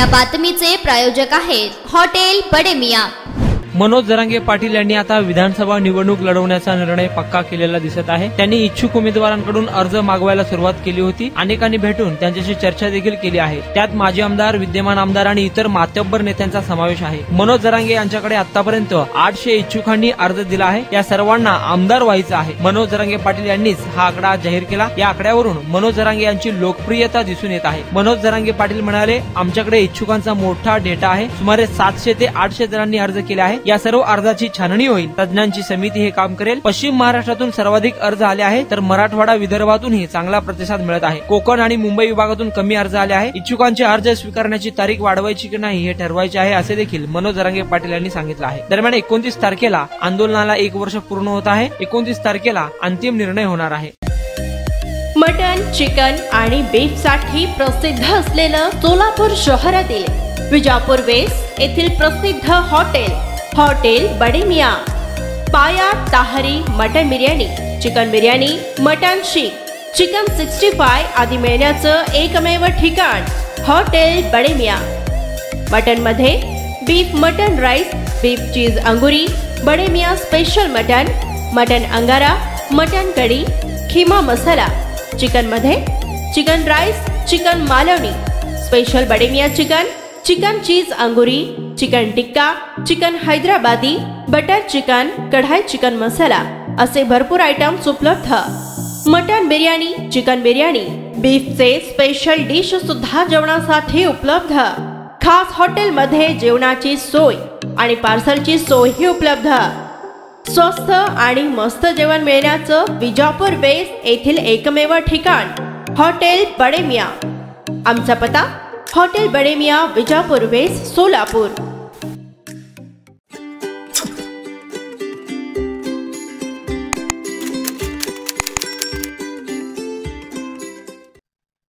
या बातमीचे प्रायोजक आहेत हॉटेल बडे मियां। मनोज जरांगे पाटील यांनी आता विधानसभा निवडणूक लढवण्याचा निर्णय पक्का केलेला दिसत आहे। त्यांनी इच्छुक उमेदवारांकडून अर्ज मागवायला सुरुवात केली होती। अनेकांनी भेटून त्यांच्याशी चर्चा देखील केली आहे। त्यात माजी आमदार, विद्यमान आमदार आणि इतर मातब्बर नेत्यांचा समावेश आहे। मनोज जरांगे यांच्याकडे आतापर्यंत 800 इच्छुकांनी अर्ज दिला आहे। या सर्वांना आमदार व्हायचं आहे। मनोज जरांगे पाटील यांनीच हा आकडा जाहीर केला। या आकड्यावरून मनोज जरांगे यांची लोकप्रियता दिसून येत आहे। मनोज जरांगे पाटील म्हणाले, आमच्याकडे इच्छुकांचा मोठा डेटा आहे। सुमारे 700 ते 800 जणांनी अर्ज केले आहे। या सर्व अर्जाची छाननी होईल। तज्ञांची समिती हे काम करेल। पश्चिम महाराष्ट्रातून सर्वाधिक अर्ज आले आहे, तर मराठवाडा, विदर्भातूनही चांगला प्रतिसाद मिळत आहे। कोकण आणि मुंबई विभागातून कमी अर्ज आले आहे। इच्छुकांचे अर्ज स्वीकारण्याची तारीख वाढवायची की नाही हे ठरवायचे आहे, असे देखील मनोज जरांगे पाटील यांनी सांगितलं आहे। दरम्यान 29 तारखेला आंदोलनाला 1 वर्ष पूर्ण होत आहे। 29 तारखेला अंतिम निर्णय होणार आहे। मटन, चिकन आणि बीफ साठी प्रसिद्ध असलेलं सोलापूर शहरातील विजापूर वेस्ट येथील प्रसिद्ध hotel Bade Miyan. Paya tahri mutton biryani, chicken biryani, mutton seekh, chicken 65 आदी मिळण्याचं एकमेव ठिकाण हॉटेल बडे मियां। मटन मध्ये beef mutton rice, beef cheese angoori, Bade Miyan special mutton angara, mutton kadhi, keema masala. Chicken मध्ये chicken rice, chicken Malvani, special Bade Miyan chicken cheese angoori, chicken tikka, chicken Hyderabadi, butter chicken, kadai chicken masala असे भरपूर आयटम्स उपलब्ध। मटन बिर्याणी, चिकन बिर्याणी, बीफचे स्पेशल डिश सुद्धा जेवणासाठी उपलब्ध। खास हॉटेलमध्ये जेवणाची सोय आणि पार्सलची सोयही उपलब्ध। स्वस्त आणि मस्त जेवण मिळण्याचं विजापूर वेस्ट येथील एकमेव ठिकाण हॉटेल बडे मियां। आमचा पत्ता हॉटेल बडे मियां, विजापूर वेस्ट, सोलापूर।